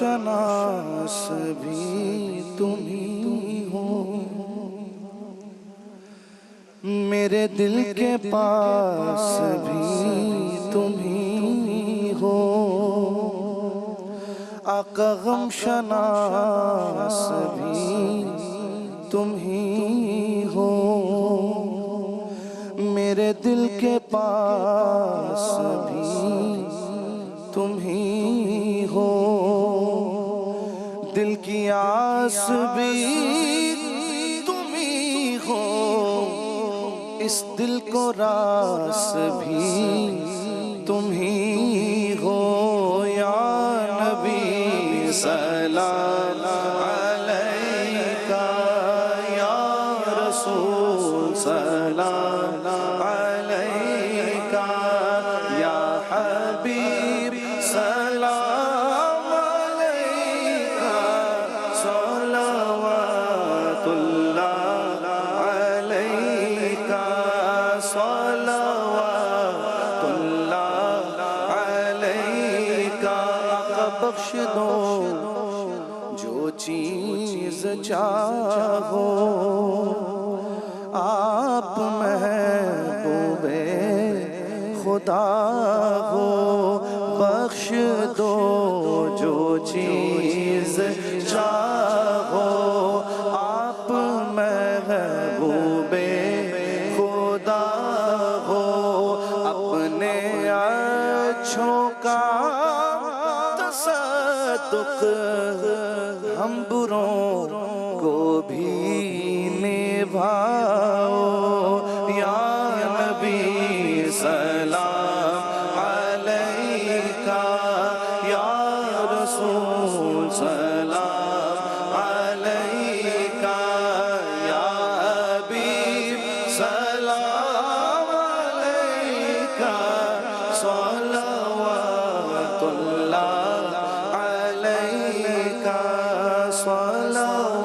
شناس بھی تم ہی ہو، میرے دل کے پاس بھی تم ہی ہو، آقا غم شناس بھی تم ہی ہو، میرے دل کے پاس بھی تم ہی ہو، دل کی آس بھی تم ہی ہو، اس دل کو راس بھی تم ہی ہو، یا نبی سلام علیکہ، یا رسول سلام علیکہ، یا حبیب سلام علیکہ، صلوات اللہ علیکہ، صلوات اللہ علیکہ، آقا بخش دو جو چیز چاہو، آپ محبوب خدا ہو، بخش دو جو چیز چاہو، آپ محبوب خدا ہو، اپنے اچھوں کا تصدق ہم بروں کو بھی نبھاؤ، یا نبی سلام علیکہ، یا رسول سلام علیکہ، یا حبیب سلام علیکہ، صلوات اللہ علیکہ، صلوات